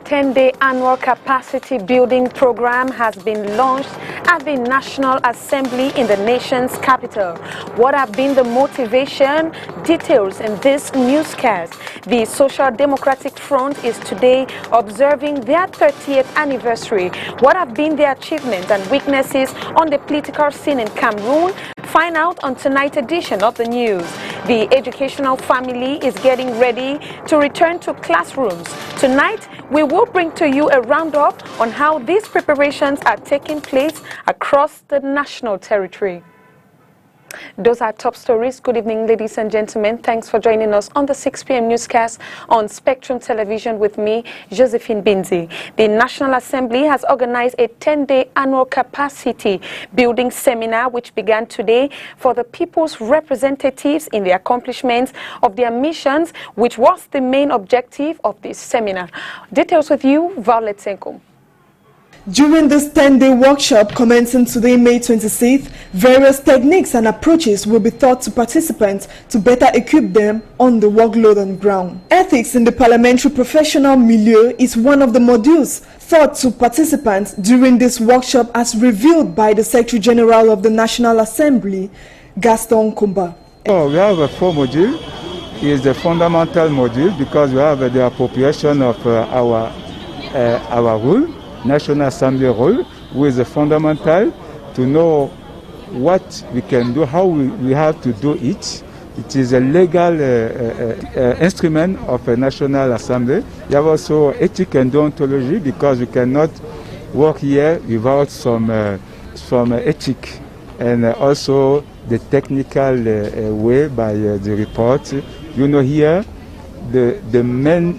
10-day annual capacity building program has been launched at the National Assembly in the nation's capital. What have been the motivation? Details in this newscast. The Social Democratic Front is today observing their 30th anniversary. What have been their achievements and weaknesses on the political scene in Cameroon? Find out on tonight's edition of the news. The educational family is getting ready to return to classrooms. Tonight, we will bring to you a roundup on how these preparations are taking place across the national territory. Those are top stories. Good evening, ladies and gentlemen. Thanks for joining us on the 6 p.m. newscast on Spectrum Television with me, Josephine Bindzi. The National Assembly has organized a 10-day annual capacity building seminar which began today for the people's representatives in the accomplishments of their missions, which was the main objective of this seminar. Details with you, Violet Senko. During this 10-day workshop commencing today, May 26th, various techniques and approaches will be taught to participants to better equip them on the workload on ground. Ethics in the parliamentary professional milieu is one of the modules taught to participants during this workshop as revealed by the Secretary General of the National Assembly, Gaston Kumba. We have 4 modules. It is the fundamental module because we have the appropriation of our rule. National Assembly role, which is fundamental to know what we can do, how we have to do it. It is a legal instrument of a National Assembly. You have also ethics and deontology because we cannot work here without some ethics, and also the technical way by the report. You know, here the main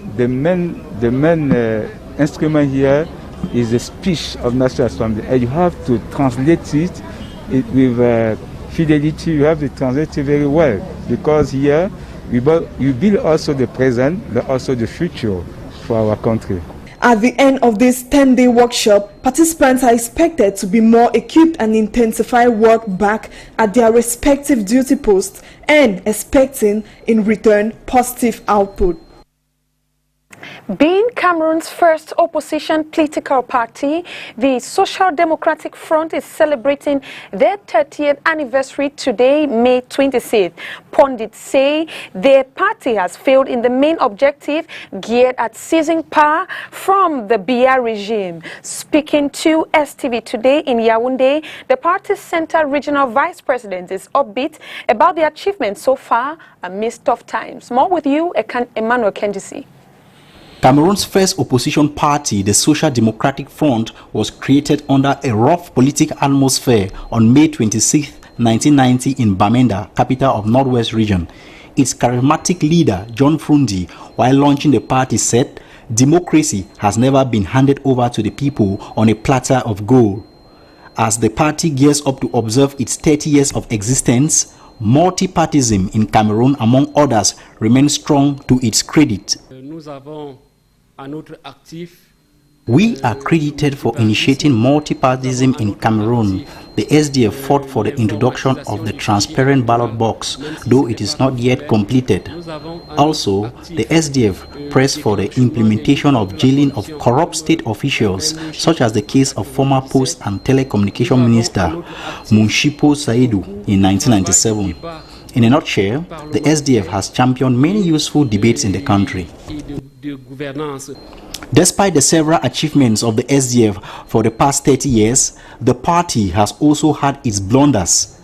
instrument here is the speech of National Assembly, and you have to translate it with fidelity. You have to translate it very well because here you build also the present but also the future for our country. At the end of this 10-day workshop, participants are expected to be more equipped and intensify work back at their respective duty posts and expecting in return positive output. Being Cameroon's first opposition political party, the Social Democratic Front is celebrating their 30th anniversary today, May 26th. Pundits say their party has failed in the main objective geared at seizing power from the Biya regime. Speaking to STV today in Yaoundé, the party's Central Regional Vice President is upbeat about the achievements so far amidst tough times. More with you, Emmanuel Kendisi. Cameroon's first opposition party, the Social Democratic Front, was created under a rough political atmosphere on May 26, 1990 in Bamenda, capital of Northwest Region. Its charismatic leader, John Frundi, while launching the party, said, "Democracy has never been handed over to the people on a platter of gold." As the party gears up to observe its 30 years of existence, multipartism in Cameroon, among others, remains strong to its credit. We are credited for initiating multipartism in Cameroon. The SDF fought for the introduction of the transparent ballot box, though it is not yet completed. Also, the SDF pressed for the implementation of jailing of corrupt state officials, such as the case of former Post and Telecommunication Minister Munshipo Saidu in 1997. In a nutshell, the SDF has championed many useful debates in the country. Despite the several achievements of the SDF for the past 30 years, the party has also had its blunders.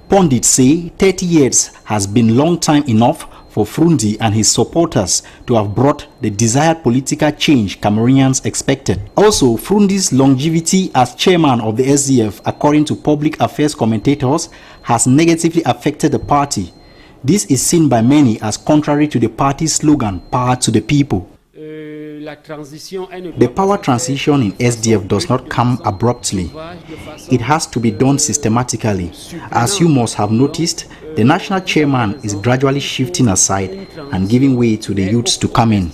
Pundits say 30 years has been long time enough for Frundi and his supporters to have brought the desired political change Cameroonians expected. Also, Frundi's longevity as chairman of the SDF, according to public affairs commentators, has negatively affected the party. This is seen by many as contrary to the party's slogan, "Power to the people." The power transition in SDF does not come abruptly. It has to be done systematically. As you must have noticed, the national chairman is gradually shifting aside and giving way to the youths to come in.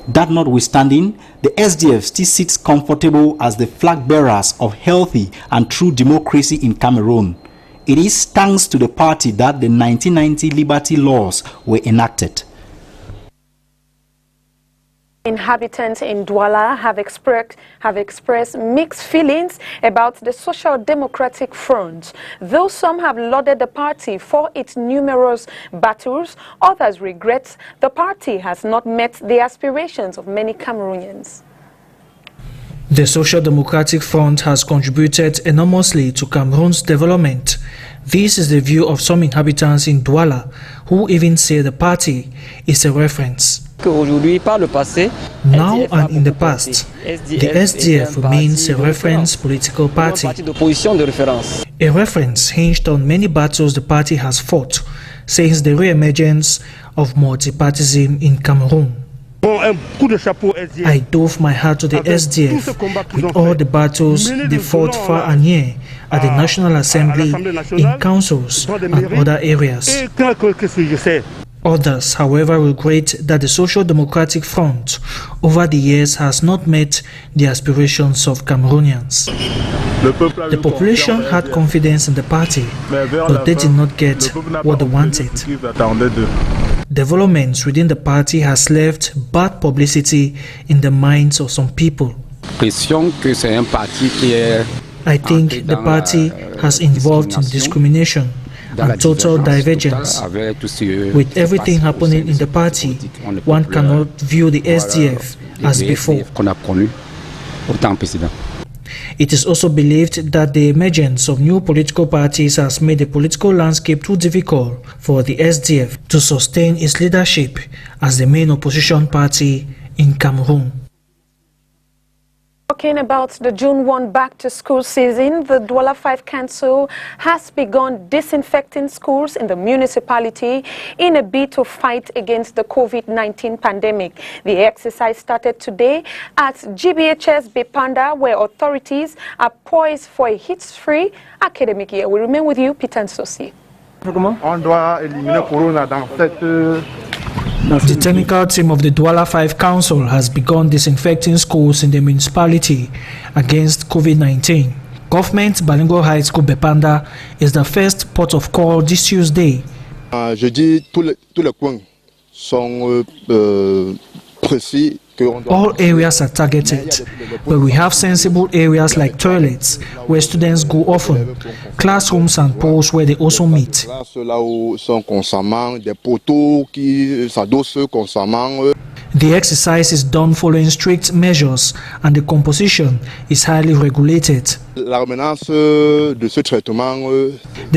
That notwithstanding, the SDF still sits comfortable as the flag bearers of healthy and true democracy in Cameroon. It is thanks to the party that the 1990 liberty laws were enacted. Inhabitants in Douala have expressed mixed feelings about the Social Democratic Front. Though some have lauded the party for its numerous battles, others regret the party has not met the aspirations of many Cameroonians. The Social Democratic Front has contributed enormously to Cameroon's development. This is the view of some inhabitants in Douala, who even say the party is a reference. Now and in the past, the SDF remains a reference political party. A reference hinged on many battles the party has fought since the re-emergence of multipartyism in Cameroon. I doff my hat to the SDF with all the battles they fought far and near at the National Assembly, in councils and other areas. Others, however, regret that the Social Democratic Front over the years has not met the aspirations of Cameroonians. The population had confidence in the party, but they did not get what they wanted. Developments within the party has left bad publicity in the minds of some people. I think the party has involved in discrimination and total divergence. With everything happening in the party, one cannot view the SDF as before. It is also believed that the emergence of new political parties has made the political landscape too difficult for the SDF to sustain its leadership as the main opposition party in Cameroon. Talking about the June 1 back-to-school season, the Douala 5 Council has begun disinfecting schools in the municipality in a bid to fight against the COVID-19 pandemic. The exercise started today at GBHS Bepanda, where authorities are poised for a hit-free academic year. We remain with you, Peter Nsosi. On doit éliminer Corona dans cette... The technical team of the Douala 5 Council has begun disinfecting schools in the municipality against COVID-19. Government Bilingual High School Bepanda is the first port of call this Tuesday. Je dis tous les coins sont précis. All areas are targeted, but we have sensible areas like toilets where students go often, classrooms and pools where they also meet. The exercise is done following strict measures and the composition is highly regulated. The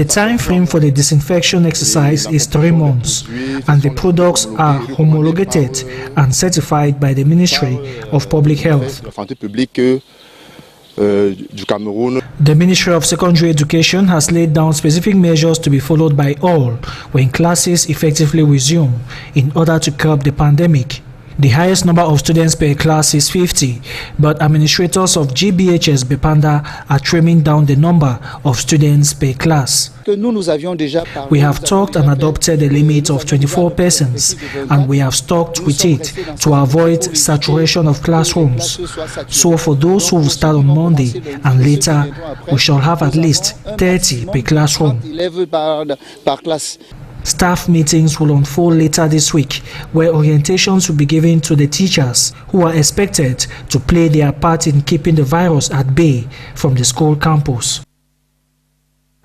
time frame for the disinfection exercise is 3 months and the products are homologated and certified by the Ministry of Public Health. The Ministry of Secondary Education has laid down specific measures to be followed by all when classes effectively resume in order to curb the pandemic. The highest number of students per class is 50, but administrators of GBHS Bepanda are trimming down the number of students per class. We have talked and adopted a limit of 24 persons, and we have stuck with it to avoid saturation of classrooms. So for those who will start on Monday and later, we shall have at least 30 per classroom. Staff meetings will unfold later this week, where orientations will be given to the teachers who are expected to play their part in keeping the virus at bay from the school campus.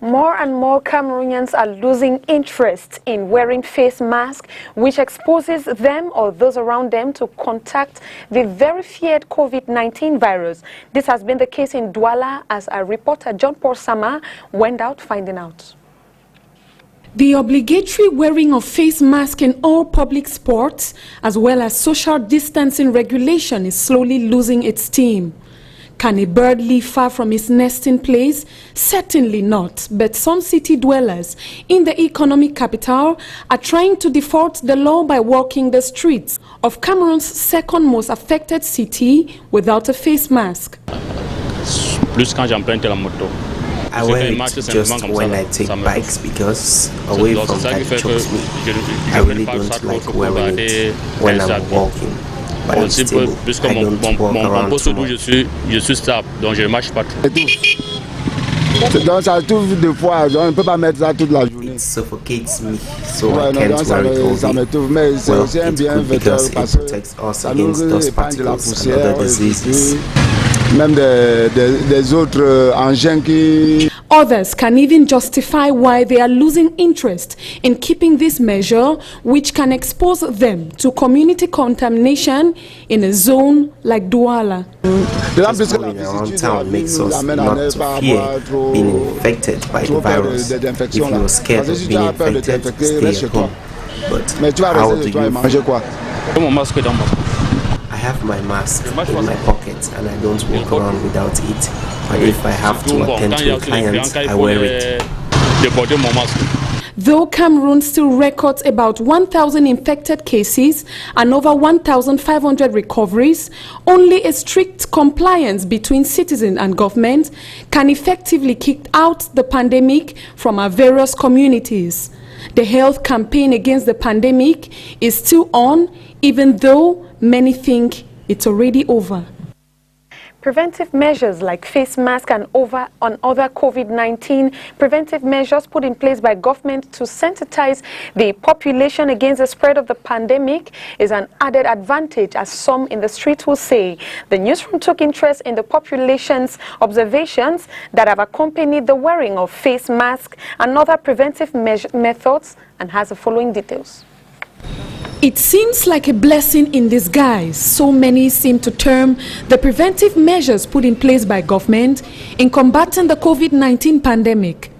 More and more Cameroonians are losing interest in wearing face masks, which exposes them or those around them to contact the very feared COVID-19 virus. This has been the case in Douala, as our reporter John Paul Sama went out finding out. The obligatory wearing of face masks in all public sports, as well as social distancing regulation, is slowly losing its steam. Can a bird live far from its nesting place? Certainly not. But some city dwellers in the economic capital are trying to default the law by walking the streets of Cameroon's second most affected city without a face mask. I wear it just when I take bikes because away from that it chokes me. I really don't like wearing it when I'm walking. But I'm stable. I don't walk around too much. Je suis stable, donc je ne marche pas trop. Donc ça trouve des fois, on ne peut pas mettre ça toute la journée. it suffocates me, so I can't wear it all day. Well, it's good because it protects us against dust particles and other diseases. Others can even justify why they are losing interest in keeping this measure, which can expose them to community contamination in a zone like Douala. Just going around town makes us not to fear being infected by the virus. If you are scared of being infected, stay at home. But how do you? I have my mask in my pocket and I don't walk around without it. But if I have to attend to a client, I wear it. Though Cameroon still records about 1,000 infected cases and over 1,500 recoveries, only a strict compliance between citizen and government can effectively kick out the pandemic from our various communities. The health campaign against the pandemic is still on, even though many think it's already over. Preventive measures like face mask and on other COVID-19 preventive measures put in place by government to sensitize the population against the spread of the pandemic is an added advantage, as some in the streets will say. The newsroom took interest in the population's observations that have accompanied the wearing of face masks and other preventive methods and has the following details. It seems like a blessing in disguise. So many seem to term the preventive measures put in place by government in combating the COVID-19 pandemic.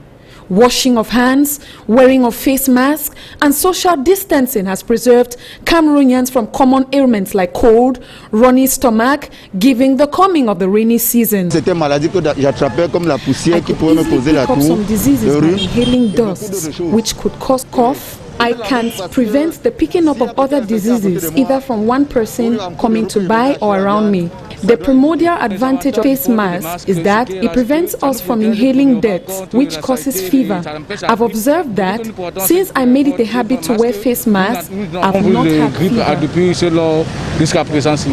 Washing of hands, wearing of face masks, and social distancing has preserved Cameroonians from common ailments like cold, runny stomach, giving the coming of the rainy season. I could easily pick up some diseases by inhaling dust, which could cause cough. I can't prevent the picking up of other diseases, either from one person coming to buy or around me. The primordial advantage of face mask is that it prevents us from inhaling dirt, which causes fever. I've observed that since I made it a habit to wear face masks, I've not had fever.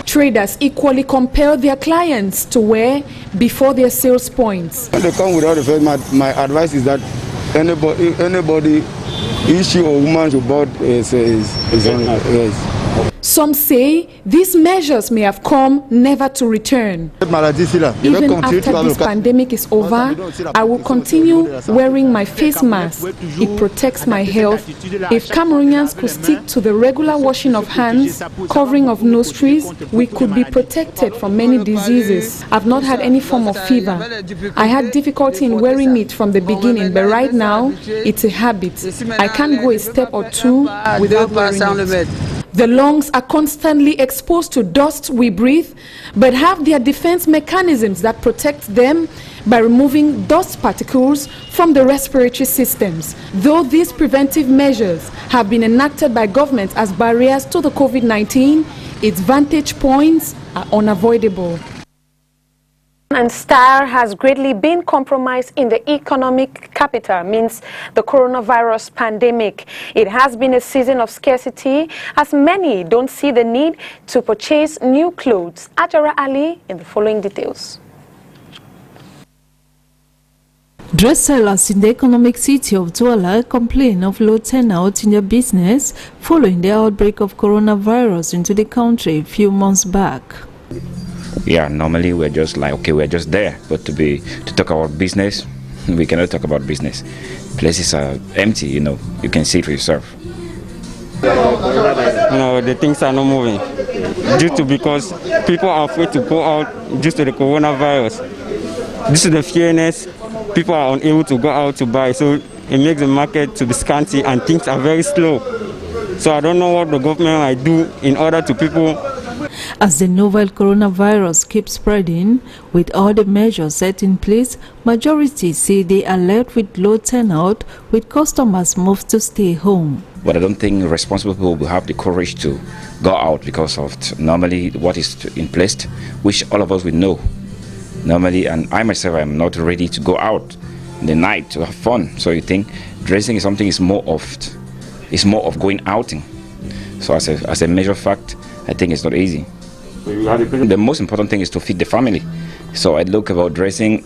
Traders equally compel their clients to wear before their sales points. When they come without the face mask, my advice is that anybody issue or woman to board is on. Some say these measures may have come never to return. Even after this pandemic is over, I will continue wearing my face mask. It protects my health. If Cameroonians could stick to the regular washing of hands, covering of nostrils, we could be protected from many diseases. I've not had any form of fever. I had difficulty in wearing it from the beginning, but right now it's a habit. I can't go a step or two without wearing it. The lungs are constantly exposed to dust we breathe, but have their defense mechanisms that protect them by removing dust particles from the respiratory systems. Though these preventive measures have been enacted by governments as barriers to the COVID-19, its vantage points are unavoidable. And style has greatly been compromised in the economic capital, means the coronavirus pandemic. It has been a season of scarcity as many don't see the need to purchase new clothes. Ajara Ali in the following details. Dress sellers in the economic city of Douala complain of low turnout in their business following the outbreak of coronavirus into the country a few months back. Yeah, normally we're just like, okay, we're just there, but to talk about business, we cannot talk about business. Places are empty, you can see it for yourself. The things are not moving because people are afraid to go out due to the coronavirus. Due to the fearness, people are unable to go out to buy, so it makes the market to be scanty and things are very slow. So I don't know what the government might do in order to people. As the novel coronavirus keeps spreading, with all the measures set in place, majority say they are left with low turnout, with customers moved to stay home. But I don't think responsible people will have the courage to go out because of normally what is in place, which all of us will know. Normally, and I myself am not ready to go out in the night to have fun. So you think dressing is something is more of going outing. So as a major fact, I think it's not easy. The most important thing is to feed the family. So I look about dressing.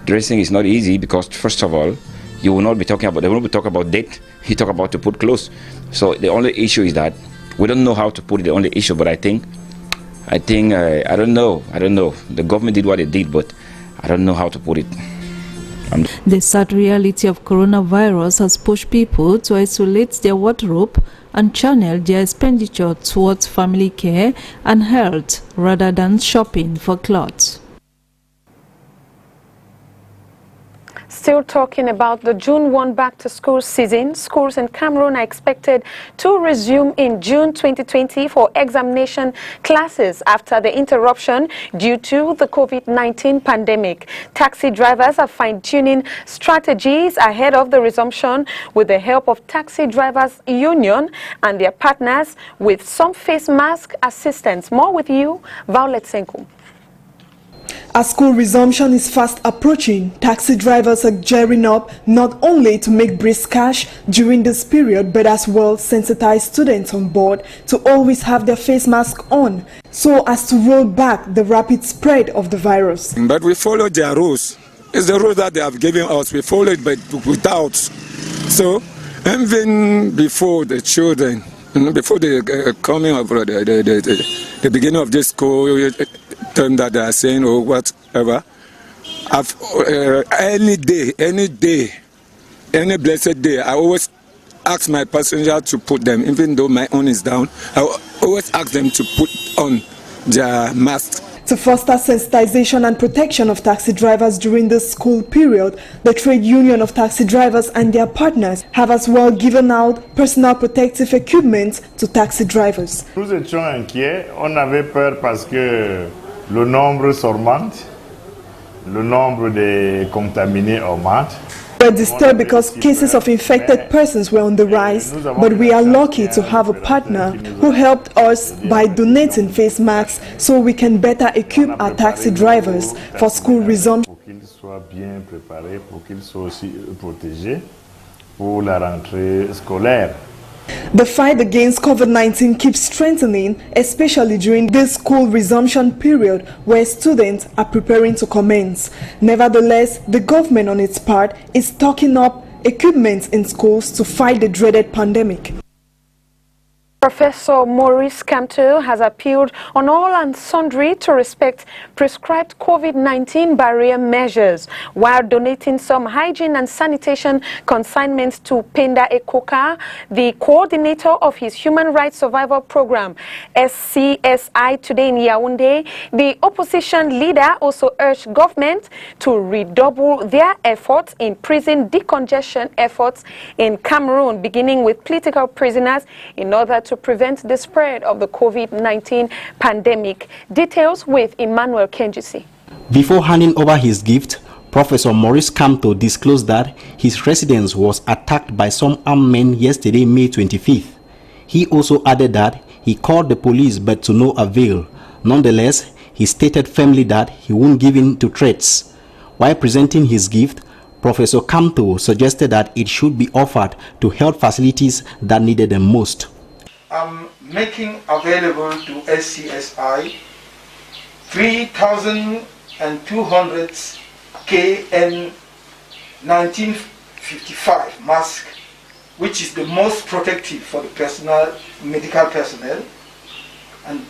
Dressing is not easy because first of all, you will not be talking about, they will not be talking about date, you talk about to put clothes. So the only issue is that we don't know how to put it, the only issue, but I think, I don't know. The government did what it did, but I don't know how to put it. The sad reality of coronavirus has pushed people to isolate their wardrobe and channel their expenditure towards family care and health rather than shopping for clothes. Still talking about the June 1 back-to-school season, schools in Cameroon are expected to resume in June 2020 for examination classes after the interruption due to the COVID-19 pandemic. Taxi drivers are fine-tuning strategies ahead of the resumption with the help of Taxi Drivers Union and their partners with some face mask assistance. More with you, Violet Senku. As school resumption is fast approaching, taxi drivers are gearing up not only to make brisk cash during this period, but as well sensitize students on board to always have their face mask on, so as to roll back the rapid spread of the virus. But we follow their rules. It's the rules that they have given us. We follow it, but without. So, even before the children, before the coming of the beginning of this school term that they are saying or whatever, any day, any blessed day, I always ask my passenger to put them, even though my own is down, I always ask them to put on their mask. To foster sensitization and protection of taxi drivers during this school period, the Trade Union of Taxi Drivers and their partners have as well given out personal protective equipment to taxi drivers. Nous étions inquiets, on avait peur parce que le nombre augmente, le nombre de contaminés augmente. We are disturbed because cases of infected persons were on the rise, but we are lucky to have a partner who helped us by donating face masks so we can better equip our taxi drivers for school resumption. Pour qu'ils soient bien préparés, pour qu'ils soient aussi protégés pour la rentrée scolaire. The fight against COVID-19 keeps strengthening, especially during this school resumption period where students are preparing to commence. Nevertheless, the government on its part is stocking up equipment in schools to fight the dreaded pandemic. Professor Maurice Kamto has appealed on all and sundry to respect prescribed COVID-19 barrier measures while donating some hygiene and sanitation consignments to Penda Ekoka, the coordinator of his Human Rights Survival Program, SCSI, today in Yaoundé. The opposition leader also urged government to redouble their efforts in prison decongestion efforts in Cameroon, beginning with political prisoners in order to prevent the spread of the COVID-19 pandemic. Details with Emmanuel Kenjisi. Before handing over his gift, Professor Maurice Kamto disclosed that his residence was attacked by some armed men yesterday, May 25th. He also added that he called the police but to no avail. Nonetheless, he stated firmly that he won't give in to threats. While presenting his gift, Professor Kamto suggested that it should be offered to health facilities that needed them most. I'm making available to SCSI 3,200 KN1955 mask, which is the most protective for the medical personnel, and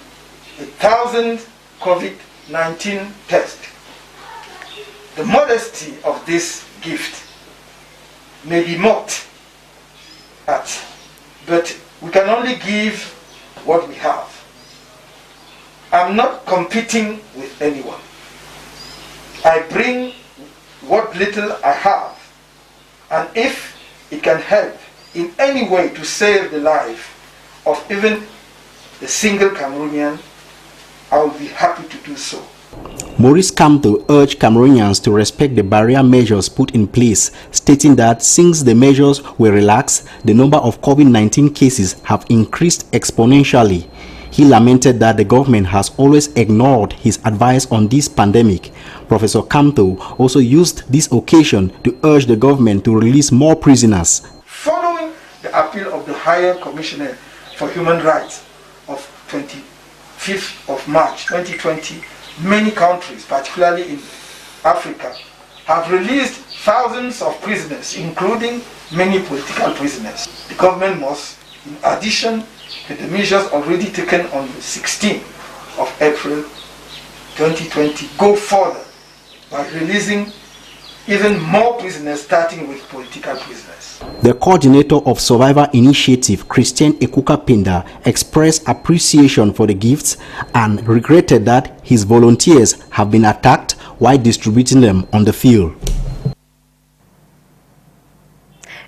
1,000 COVID-19 tests. The modesty of this gift may be mocked at, but we can only give what we have. I'm not competing with anyone. I bring what little I have, and if it can help in any way to save the life of even a single Cameroonian, I will be happy to do so. Maurice Kamto urged Cameroonians to respect the barrier measures put in place, stating that since the measures were relaxed, the number of COVID-19 cases have increased exponentially. He lamented that the government has always ignored his advice on this pandemic. Professor Kamto also used this occasion to urge the government to release more prisoners. Following the appeal of the Higher Commissioner for Human Rights of 25th of March 2020, many countries, particularly in Africa, have released thousands of prisoners, including many political prisoners. The government must, in addition to the measures already taken on the 16th of April 2020, go further by releasing even more prisoners, starting with political prisoners. The coordinator of Survivor Initiative, Christian Ekuka Pinda, expressed appreciation for the gifts and regretted that his volunteers have been attacked while distributing them on the field.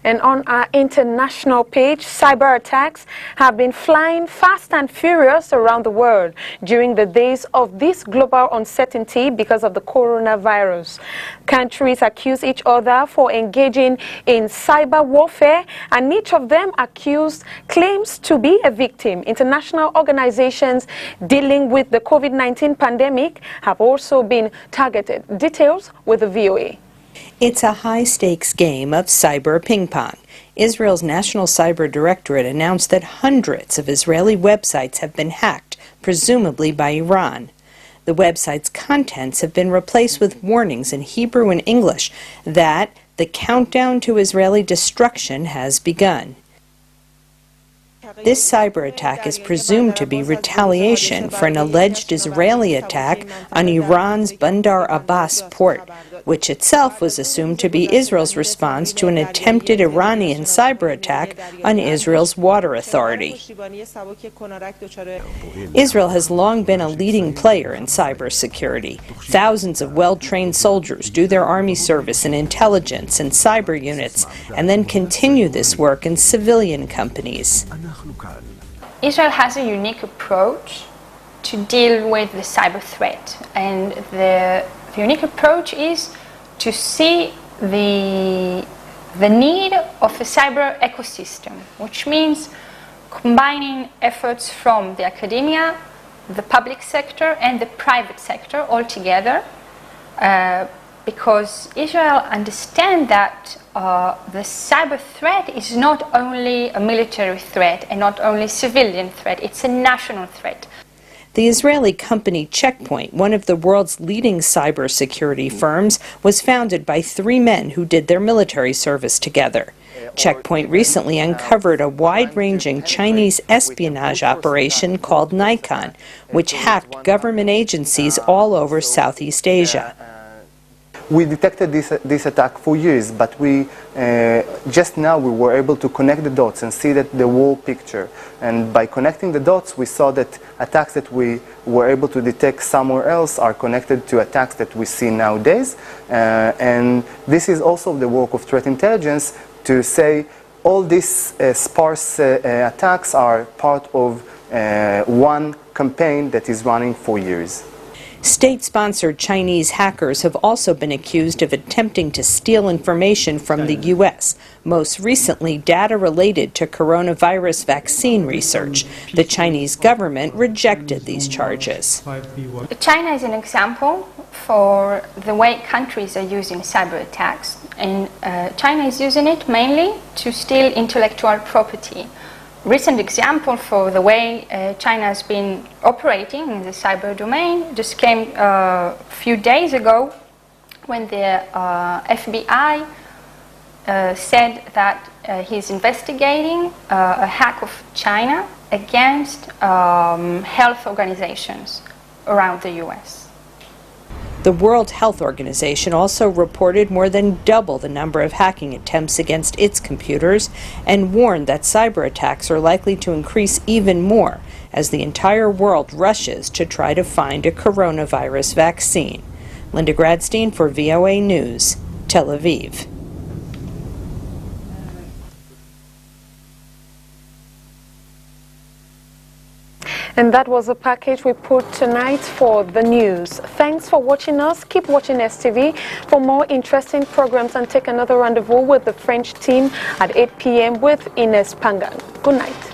And on our international page, cyber attacks have been flying fast and furious around the world during the days of this global uncertainty because of the coronavirus. Countries accuse each other for engaging in cyber warfare, and each of them accused claims to be a victim. International organizations dealing with the COVID-19 pandemic have also been targeted. Details with the VOA. It's a high-stakes game of cyber ping-pong. Israel's National Cyber Directorate announced that hundreds of Israeli websites have been hacked, presumably by Iran. The website's contents have been replaced with warnings in Hebrew and English that the countdown to Israeli destruction has begun. This cyber attack is presumed to be retaliation for an alleged Israeli attack on Iran's Bandar Abbas port, which itself was assumed to be Israel's response to an attempted Iranian cyber attack on Israel's water authority. Israel has long been a leading player in cybersecurity. Thousands of well-trained soldiers do their army service in intelligence and cyber units, and then continue this work in civilian companies. Israel has a unique approach to deal with the cyber threat, and the unique approach is to see the need of a cyber ecosystem, which means combining efforts from the academia, the public sector, and the private sector all together, because Israel understands that the cyber threat is not only a military threat and not only a civilian threat, it's a national threat. The Israeli company Check Point, one of the world's leading cybersecurity firms, was founded by three men who did their military service together. Check Point recently uncovered a wide-ranging Chinese espionage operation called Nikon, which hacked government agencies all over Southeast Asia. We detected this attack for years, but just now we were able to connect the dots and see that the whole picture. And by connecting the dots, we saw that attacks that we were able to detect somewhere else are connected to attacks that we see nowadays. And this is also the work of threat intelligence to say all these sparse attacks are part of one campaign that is running for years. State-sponsored Chinese hackers have also been accused of attempting to steal information from the U.S., most recently data related to coronavirus vaccine research. The Chinese government rejected these charges. China is an example for the way countries are using cyber attacks, and China is using it mainly to steal intellectual property. Recent example for the way China has been operating in the cyber domain just came a few days ago when the FBI said that he's investigating a hack of China against health organizations around the US. The World Health Organization also reported more than double the number of hacking attempts against its computers and warned that cyber attacks are likely to increase even more as the entire world rushes to try to find a coronavirus vaccine. Linda Gradstein for VOA News, Tel Aviv. And that was a package we put tonight for the news. Thanks for watching us. Keep watching STV for more interesting programs, and take another rendezvous with the French team at 8 p.m. with Ines Pangan. Good night.